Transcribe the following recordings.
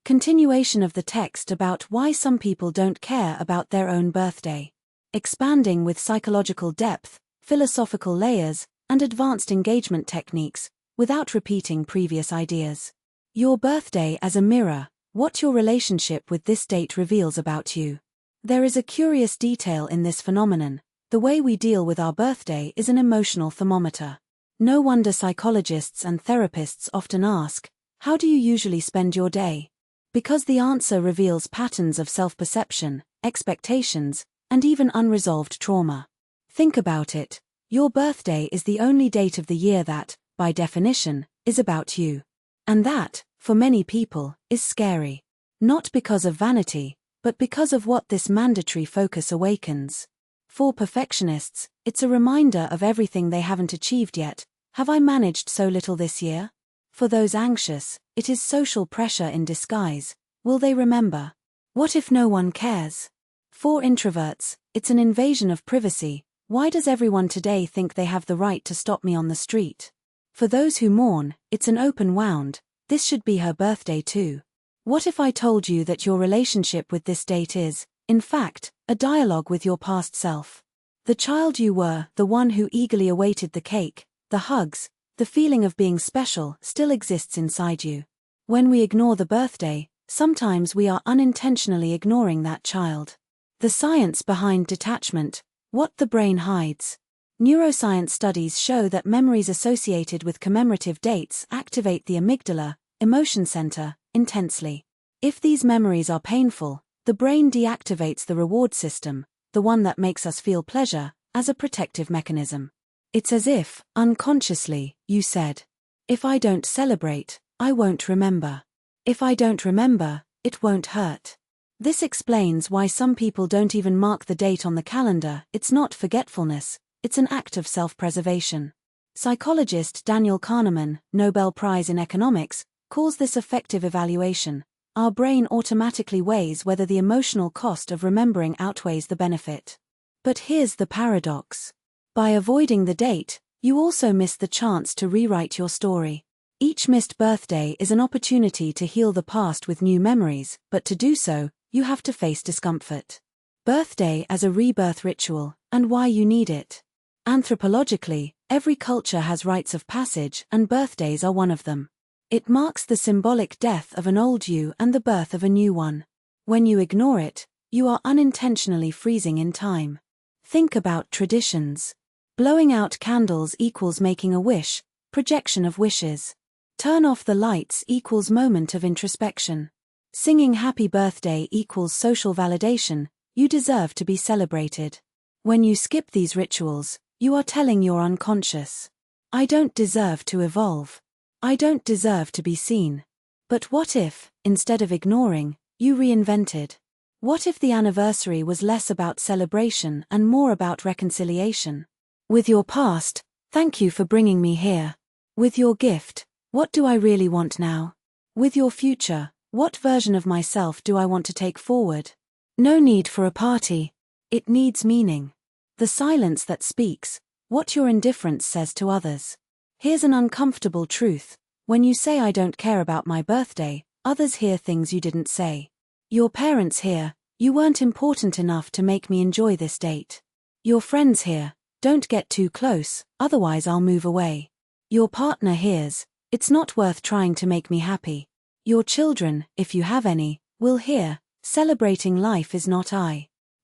Continuation of the text about why some people don't care about their own birthday. Expanding with psychological depth, philosophical layers, and advanced engagement techniques, without repeating previous ideas. Your birthday as a mirror, what your relationship with this date reveals about you. There is a curious detail in this phenomenon. The way we deal with our birthday is an emotional thermometer. No wonder psychologists and therapists often ask, how do you usually spend your day? Because the answer reveals patterns of self-perception, expectations, and even unresolved trauma. Think about it. Your birthday is the only date of the year that, by definition, is about you. And that, for many people, is scary. Not because of vanity, but because of what this mandatory focus awakens. For perfectionists, it's a reminder of everything they haven't achieved yet. Have I managed so little this year? For those anxious, it is social pressure in disguise. Will they remember? What if no one cares? For introverts, it's an invasion of privacy. Why does everyone today think they have the right to stop me on the street? For those who mourn, it's an open wound. This should be her birthday too. What if I told you that your relationship with this date is, in fact, a dialogue with your past self? The child you were, the one who eagerly awaited the cake, the hugs, the feeling of being special, still exists inside you. When we ignore the birthday, sometimes we are unintentionally ignoring that child. The science behind detachment, what the brain hides. Neuroscience studies show that memories associated with commemorative dates activate the amygdala, emotion center, intensely. If these memories are painful, the brain deactivates the reward system, the one that makes us feel pleasure, as a protective mechanism. It's as if, unconsciously, you said, if I don't celebrate, I won't remember. If I don't remember, it won't hurt. This explains why some people don't even mark the date on the calendar. It's not forgetfulness, it's an act of self-preservation. Psychologist Daniel Kahneman, Nobel Prize in Economics, calls this affective evaluation. Our brain automatically weighs whether the emotional cost of remembering outweighs the benefit. But here's the paradox. By avoiding the date, you also miss the chance to rewrite your story. Each missed birthday is an opportunity to heal the past with new memories, but to do so, you have to face discomfort. Birthday as a rebirth ritual, and why you need it. Anthropologically, every culture has rites of passage, and birthdays are one of them. It marks the symbolic death of an old you and the birth of a new one. When you ignore it, you are unintentionally freezing in time. Think about traditions. Blowing out candles equals making a wish, projection of wishes. Turn off the lights equals moment of introspection. Singing happy birthday equals social validation, you deserve to be celebrated. When you skip these rituals, you are telling your unconscious, I don't deserve to evolve. I don't deserve to be seen. But what if, instead of ignoring, you reinvented? What if the anniversary was less about celebration and more about reconciliation? With your past, thank you for bringing me here. With your gift, what do I really want now? With your future, what version of myself do I want to take forward? No need for a party. It needs meaning. The silence that speaks, what your indifference says to others. Here's an uncomfortable truth. When you say I don't care about my birthday, others hear things you didn't say. Your parents hear, you weren't important enough to make me enjoy this date. Your friends hear, don't get too close, otherwise I'll move away. Your partner hears, it's not worth trying to make me happy. Your children, if you have any, will hear, celebrating life is not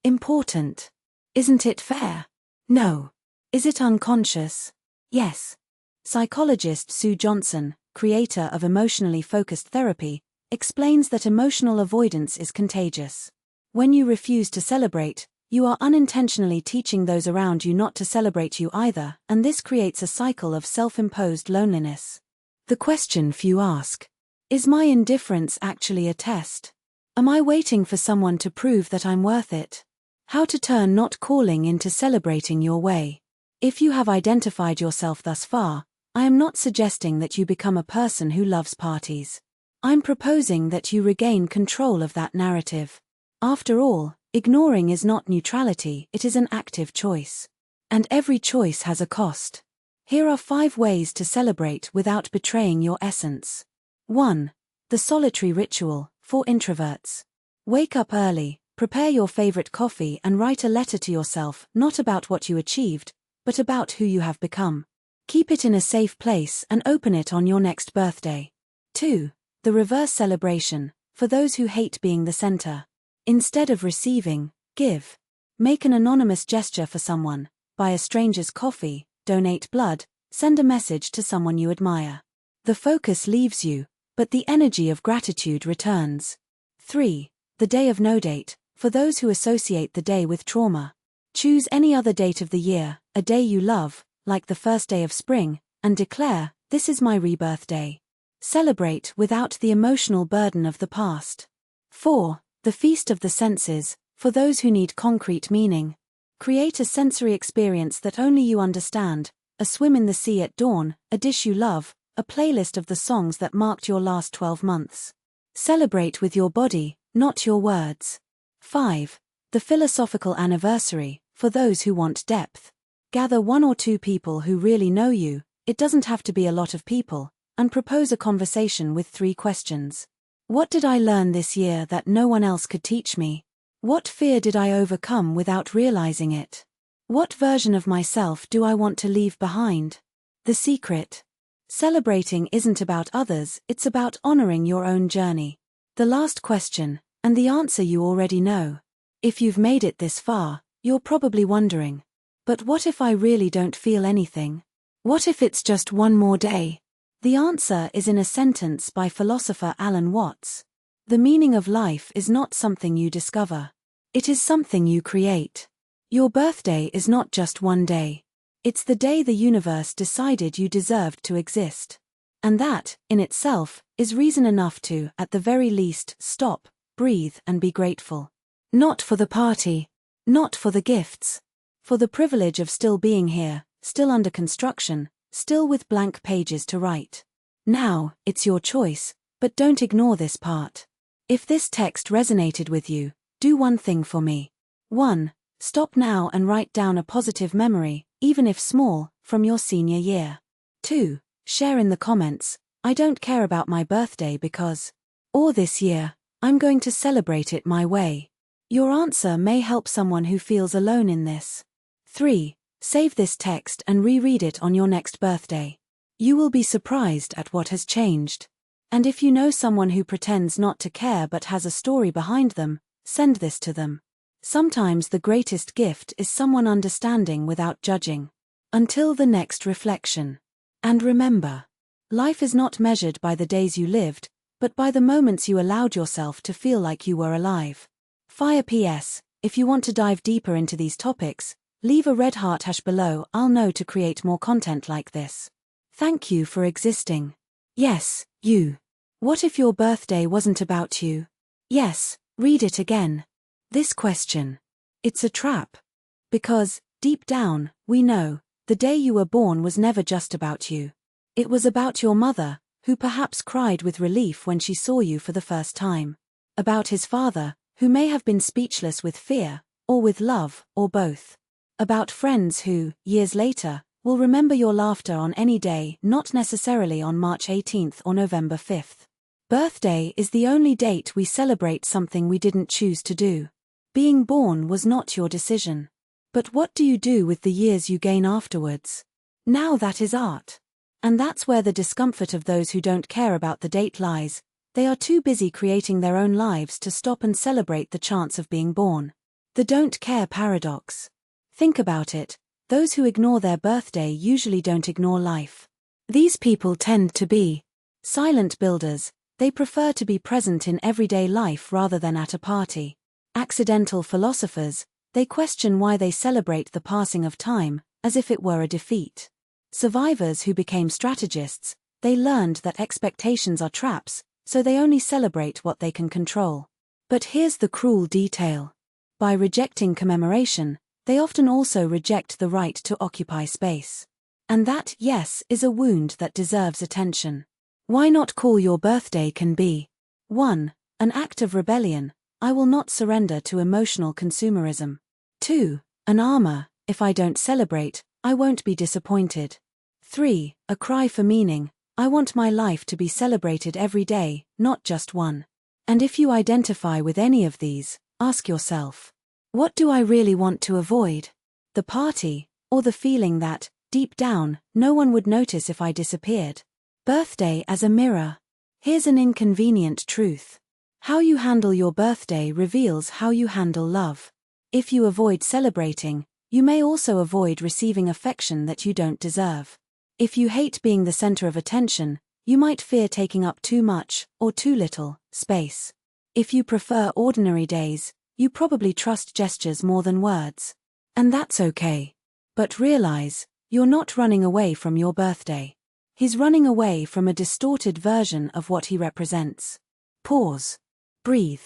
important. Isn't it fair? No. Is it unconscious? Yes. Psychologist Sue Johnson, creator of emotionally focused therapy, explains that emotional avoidance is contagious. When you refuse to celebrate, you are unintentionally teaching those around you not to celebrate you either, and this creates a cycle of self-imposed loneliness. The question few ask, is my indifference actually a test? Am I waiting for someone to prove that I'm worth it? How to turn not calling into celebrating your way. If you have identified yourself thus far, I am not suggesting that you become a person who loves parties. I'm proposing that you regain control of that narrative. After all, ignoring is not neutrality, it is an active choice. And every choice has a cost. Here are 5 ways to celebrate without betraying your essence. 1. The solitary ritual, for introverts. Wake up early, prepare your favorite coffee and write a letter to yourself, not about what you achieved, but about who you have become. Keep it in a safe place and open it on your next birthday. 2. The reverse celebration, for those who hate being the center. Instead of receiving, give. Make an anonymous gesture for someone, buy a stranger's coffee, donate blood, send a message to someone you admire. The focus leaves you, but the energy of gratitude returns. 3. The day of no date, for those who associate the day with trauma. Choose any other date of the year, a day you love, like the first day of spring, and declare, "This is my rebirth day." Celebrate without the emotional burden of the past. 4. The feast of the senses, for those who need concrete meaning. Create a sensory experience that only you understand, a swim in the sea at dawn, a dish you love, a playlist of the songs that marked your last 12 months. Celebrate with your body, not your words. 5. The philosophical anniversary, for those who want depth. Gather 1 or 2 people who really know you, it doesn't have to be a lot of people, and propose a conversation with 3 questions. What did I learn this year that no one else could teach me? What fear did I overcome without realizing it? What version of myself do I want to leave behind? The secret. Celebrating isn't about others, it's about honoring your own journey. The last question, and the answer you already know. If you've made it this far, you're probably wondering, but what if I really don't feel anything? What if it's just one more day? The answer is in a sentence by philosopher Alan Watts. The meaning of life is not something you discover. It is something you create. Your birthday is not just one day. It's the day the universe decided you deserved to exist. And that, in itself, is reason enough to, at the very least, stop, breathe and be grateful. Not for the party. Not for the gifts. For the privilege of still being here, still under construction, still with blank pages to write. Now, it's your choice, but don't ignore this part. If this text resonated with you, do one thing for me. 1. Stop now and write down a positive memory, even if small, from your senior year. 2. Share in the comments, "I don't care about my birthday because," or "this year, I'm going to celebrate it my way." Your answer may help someone who feels alone in this. 3. Save this text and reread it on your next birthday. You will be surprised at what has changed. And if you know someone who pretends not to care but has a story behind them, send this to them. Sometimes the greatest gift is someone understanding without judging. Until the next reflection. And remember, life is not measured by the days you lived, but by the moments you allowed yourself to feel like you were alive. Fire PS, if you want to dive deeper into these topics, leave a red heart below. I'll know to create more content like this. Thank you for existing. Yes, you. What if your birthday wasn't about you? Yes, read it again. This question. It's a trap. Because, deep down, we know, the day you were born was never just about you. It was about your mother, who perhaps cried with relief when she saw you for the first time. About his father, who may have been speechless with fear, or with love, or both. About friends who, years later, will remember your laughter on any day, not necessarily on March 18th or November 5th. Birthday is the only date we celebrate something we didn't choose to do. Being born was not your decision. But what do you do with the years you gain afterwards? Now that is art. And that's where the discomfort of those who don't care about the date lies. They are too busy creating their own lives to stop and celebrate the chance of being born. The don't care paradox. Think about it. Those who ignore their birthday usually don't ignore life. These people tend to be silent builders. They prefer to be present in everyday life rather than at a party. Accidental philosophers. They question why they celebrate the passing of time, as if it were a defeat. Survivors who became strategists. They learned that expectations are traps, so they only celebrate what they can control. But here's the cruel detail. By rejecting commemoration, they often also reject the right to occupy space. And that, yes, is a wound that deserves attention. Why not call your birthday can be 1. An act of rebellion. I will not surrender to emotional consumerism. 2. An armor. If I don't celebrate, I won't be disappointed. 3. A cry for meaning. I want my life to be celebrated every day, not just one. And if you identify with any of these, ask yourself, what do I really want to avoid? The party, or the feeling that, deep down, no one would notice if I disappeared? Birthday as a mirror. Here's an inconvenient truth. How you handle your birthday reveals how you handle love. If you avoid celebrating, you may also avoid receiving affection that you don't deserve. If you hate being the center of attention, you might fear taking up too much, or too little, space. If you prefer ordinary days, you probably trust gestures more than words. And that's okay. But realize, you're not running away from your birthday. He's running away from a distorted version of what he represents. Pause. Breathe.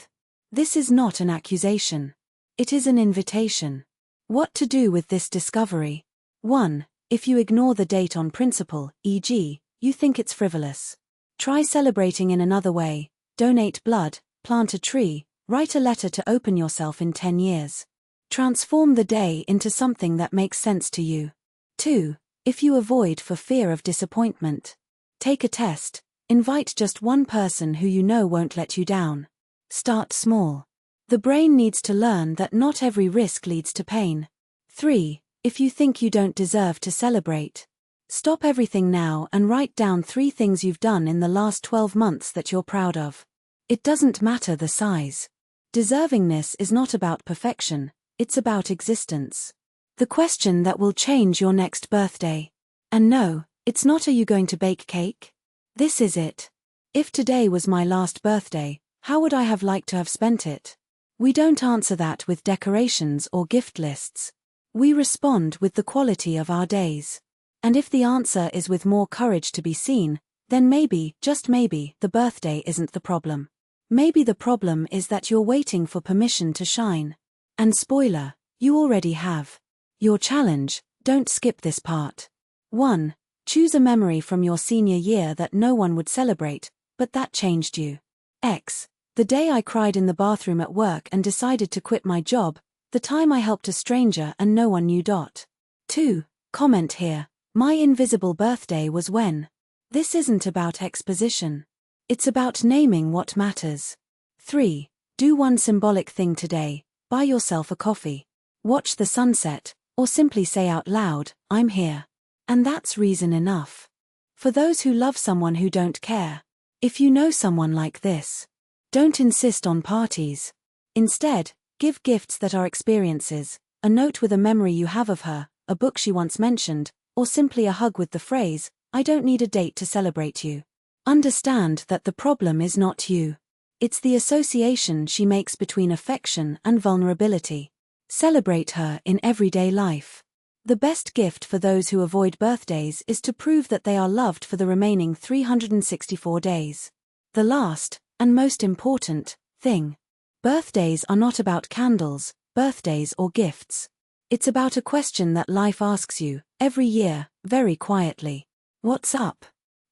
This is not an accusation. It is an invitation. What to do with this discovery? 1. If you ignore the date on principle, e.g., you think it's frivolous. Try celebrating in another way. Donate blood, plant a tree, write a letter to open yourself in 10 years. Transform the day into something that makes sense to you. 2. If you avoid for fear of disappointment. Take a test. Invite just one person who you know won't let you down. Start small. The brain needs to learn that not every risk leads to pain. 3. If you think you don't deserve to celebrate. Stop everything now and write down 3 things you've done in the last 12 months that you're proud of. It doesn't matter the size. Deservingness is not about perfection, it's about existence. The question that will change your next birthday. And no, it's not are you going to bake cake? This is it. If today was my last birthday, how would I have liked to have spent it? We don't answer that with decorations or gift lists. We respond with the quality of our days. And if the answer is with more courage to be seen, then maybe, just maybe, the birthday isn't the problem. Maybe the problem is that you're waiting for permission to shine. And spoiler, you already have. Your challenge, don't skip this part. 1. Choose a memory from your senior year that no one would celebrate, but that changed you. X. The day I cried in the bathroom at work and decided to quit my job, the time I helped a stranger and no one knew. 2. Comment here. My invisible birthday was when. This isn't about exposition. It's about naming what matters. 3. Do one symbolic thing today. Buy yourself a coffee. Watch the sunset, or simply say out loud, I'm here. And that's reason enough. For those who love someone who don't care. If you know someone like this, don't insist on parties. Instead, give gifts that are experiences, a note with a memory you have of her, a book she once mentioned, or simply a hug with the phrase, I don't need a date to celebrate you. Understand that the problem is not you. It's the association she makes between affection and vulnerability. Celebrate her in everyday life. The best gift for those who avoid birthdays is to prove that they are loved for the remaining 364 days. The last, and most important, thing. Birthdays are not about candles, birthdays or gifts. It's about a question that life asks you, every year, very quietly. What's up?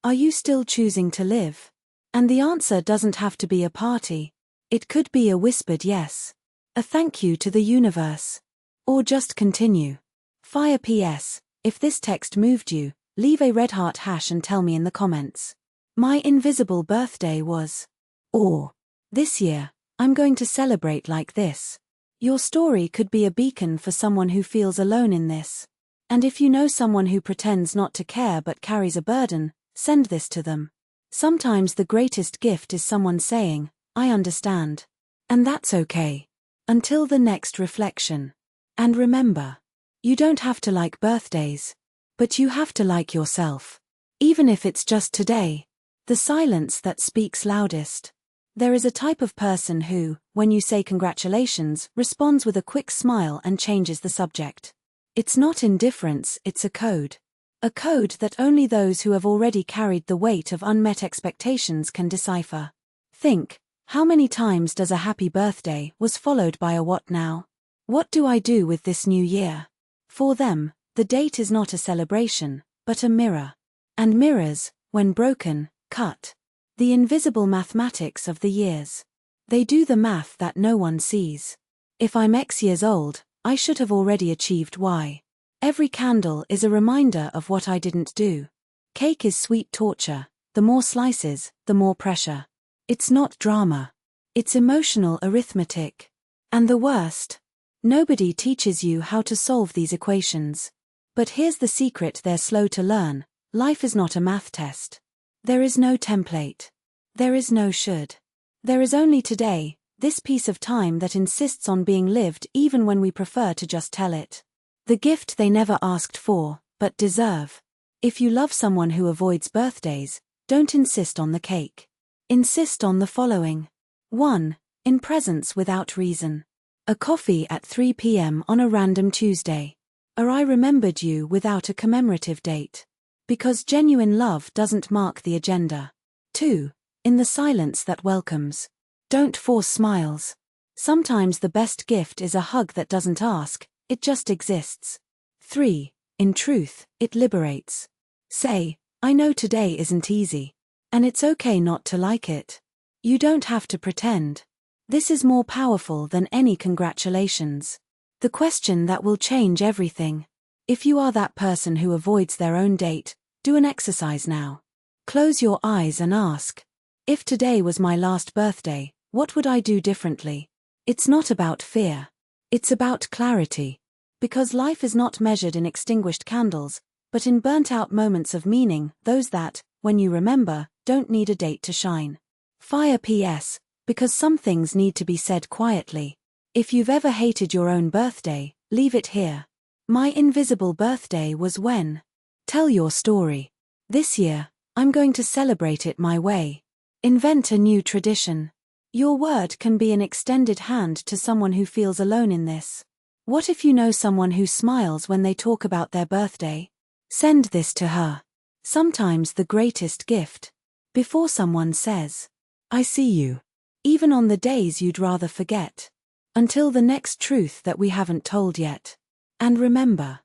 Are you still choosing to live? And the answer doesn't have to be a party. It could be a whispered yes. A thank you to the universe. Or just continue. Fire PS. If this text moved you, leave a red heart hash and tell me in the comments. My invisible birthday was. Or. This year, I'm going to celebrate like this. Your story could be a beacon for someone who feels alone in this. And if you know someone who pretends not to care but carries a burden, send this to them. Sometimes the greatest gift is someone saying, I understand. And that's okay. Until the next reflection. And remember, you don't have to like birthdays. But you have to like yourself. Even if it's just today. The silence that speaks loudest. There is a type of person who, when you say congratulations, responds with a quick smile and changes the subject. It's not indifference, it's a code. A code that only those who have already carried the weight of unmet expectations can decipher. Think, how many times does a happy birthday was followed by a what now? What do I do with this new year? For them, the date is not a celebration, but a mirror. And mirrors, when broken, cut. The invisible mathematics of the years. They do the math that no one sees. If I'm X years old, I should have already achieved Y. Every candle is a reminder of what I didn't do. Cake is sweet torture. The more slices, the more pressure. It's not drama. It's emotional arithmetic. And the worst, nobody teaches you how to solve these equations. But here's the secret they're slow to learn: life is not a math test. There is no template. There is no should. There is only today, this piece of time that insists on being lived even when we prefer to just tell it. The gift they never asked for, but deserve. If you love someone who avoids birthdays, don't insist on the cake. Insist on the following. 1. In presence without reason. A coffee at 3 p.m. on a random Tuesday. Or I remembered you without a commemorative date. Because genuine love doesn't mark the agenda. 2. In the silence that welcomes. Don't force smiles. Sometimes the best gift is a hug that doesn't ask, it just exists. 3. In truth, it liberates. Say, I know today isn't easy. And it's okay not to like it. You don't have to pretend. This is more powerful than any congratulations. The question that will change everything. If you are that person who avoids their own date, do an exercise now. Close your eyes and ask, if today was my last birthday, what would I do differently? It's not about fear. It's about clarity. Because life is not measured in extinguished candles, but in burnt-out moments of meaning, those that, when you remember, don't need a date to shine. Fire PS, because some things need to be said quietly. If you've ever hated your own birthday, leave it here. My invisible birthday was when. Tell your story. This year, I'm going to celebrate it my way. Invent a new tradition. Your word can be an extended hand to someone who feels alone in this. What if you know someone who smiles when they talk about their birthday? Send this to her. Sometimes the greatest gift. Before someone says, I see you. Even on the days you'd rather forget. Until the next truth that we haven't told yet. And remember,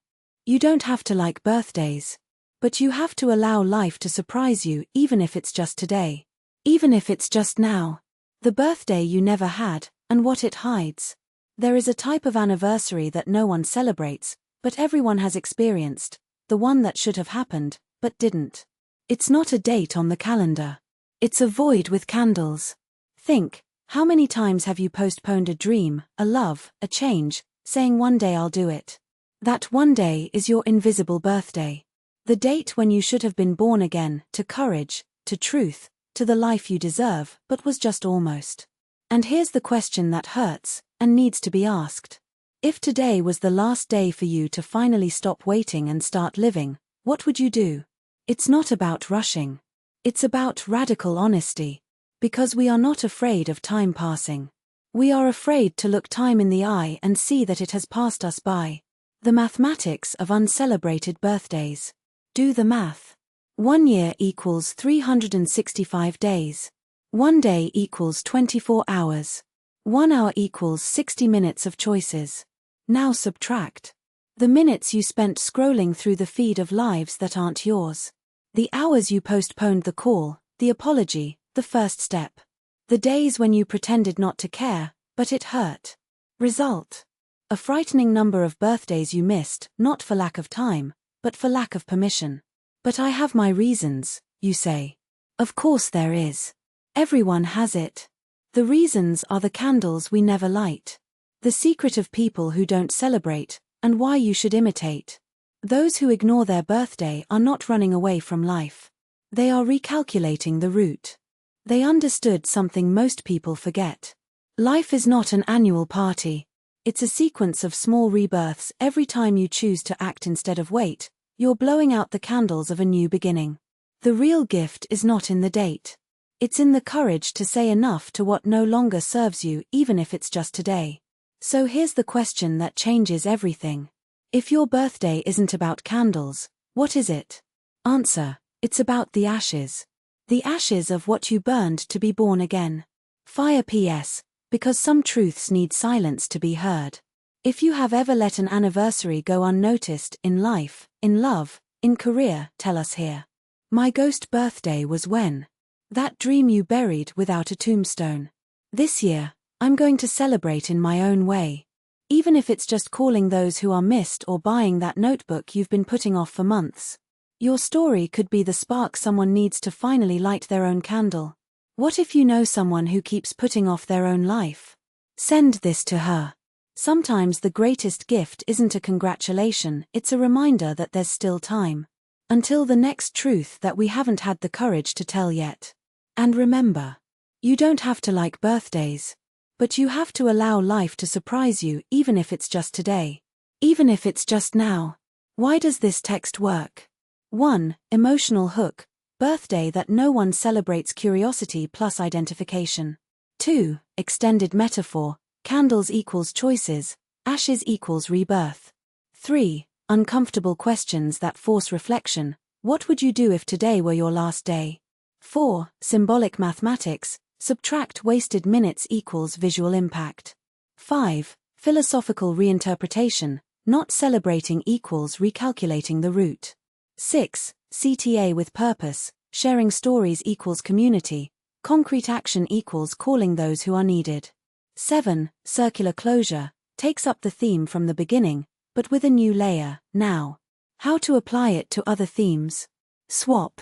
you don't have to like birthdays. But you have to allow life to surprise you, even if it's just today. Even if it's just now. The birthday you never had, and what it hides. There is a type of anniversary that no one celebrates, but everyone has experienced. The one that should have happened, but didn't. It's not a date on the calendar. It's a void with candles. Think, how many times have you postponed a dream, a love, a change, saying one day I'll do it? That one day is your invisible birthday. The date when you should have been born again, to courage, to truth, to the life you deserve, but was just almost. And here's the question that hurts, and needs to be asked. If today was the last day for you to finally stop waiting and start living, what would you do? It's not about rushing. It's about radical honesty. Because we are not afraid of time passing. We are afraid to look time in the eye and see that it has passed us by. The mathematics of uncelebrated birthdays. Do the math. 1 year equals 365 days. 1 day equals 24 hours. 1 hour equals 60 minutes of choices. Now subtract. The minutes you spent scrolling through the feed of lives that aren't yours. The hours you postponed the call, the apology, the first step. The days when you pretended not to care, but it hurt. Result. A frightening number of birthdays you missed, not for lack of time, but for lack of permission. But I have my reasons, you say. Of course there is. Everyone has it. The reasons are the candles we never light. The secret of people who don't celebrate, and why you should imitate. Those who ignore their birthday are not running away from life. They are recalculating the route. They understood something most people forget. Life is not an annual party. It's a sequence of small rebirths. Every time you choose to act instead of wait, you're blowing out the candles of a new beginning. The real gift is not in the date. It's in the courage to say enough to what no longer serves you, even if it's just today. So here's the question that changes everything. If your birthday isn't about candles, what is it? Answer: it's about the ashes. The ashes of what you burned to be born again. Fire PS, because some truths need silence to be heard. If you have ever let an anniversary go unnoticed in life, in love, in career, tell us here. My ghost birthday was when. That dream you buried without a tombstone. This year, I'm going to celebrate in my own way. Even if it's just calling those who are missed or buying that notebook you've been putting off for months. Your story could be the spark someone needs to finally light their own candle. What if you know someone who keeps putting off their own life? Send this to her. Sometimes the greatest gift isn't a congratulation, it's a reminder that there's still time. Until the next truth that we haven't had the courage to tell yet. And remember, you don't have to like birthdays. But you have to allow life to surprise you, even if it's just today. Even if it's just now. Why does this text work? 1. Emotional hook. Birthday that no one celebrates, curiosity plus identification. 2. Extended metaphor. Candles equals choices, ashes equals rebirth. 3. Uncomfortable questions that force reflection. What would you do if today were your last day? 4. Symbolic mathematics. Subtract wasted minutes equals visual impact. 5. Philosophical reinterpretation. Not celebrating equals recalculating the route. 6. CTA with purpose. Sharing stories equals community. Concrete action equals calling those who are needed. 7. Circular closure. Takes up the theme from the beginning, but with a new layer, now. How to apply it to other themes. Swap.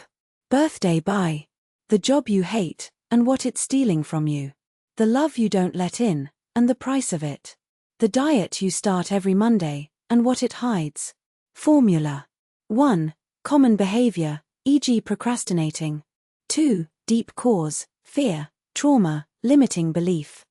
Birthday by. The job you hate, and what it's stealing from you. The love you don't let in, and the price of it. The diet you start every Monday, and what it hides. Formula. 1. Common behavior, e.g. procrastinating. 2. Deep cause, fear, trauma, limiting belief.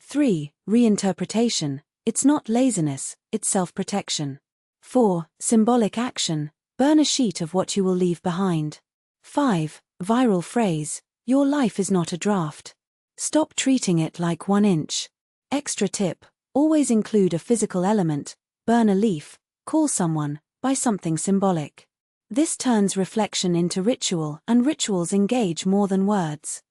3. Reinterpretation. It's not laziness, it's self-protection. 4. Symbolic action. Burn a sheet of what you will leave behind. 5. Viral phrase. Your life is not a draft. Stop treating it like 1 inch. Extra tip. Always include a physical element. Burn a leaf. Call someone. Buy something symbolic. This turns reflection into ritual, and rituals engage more than words.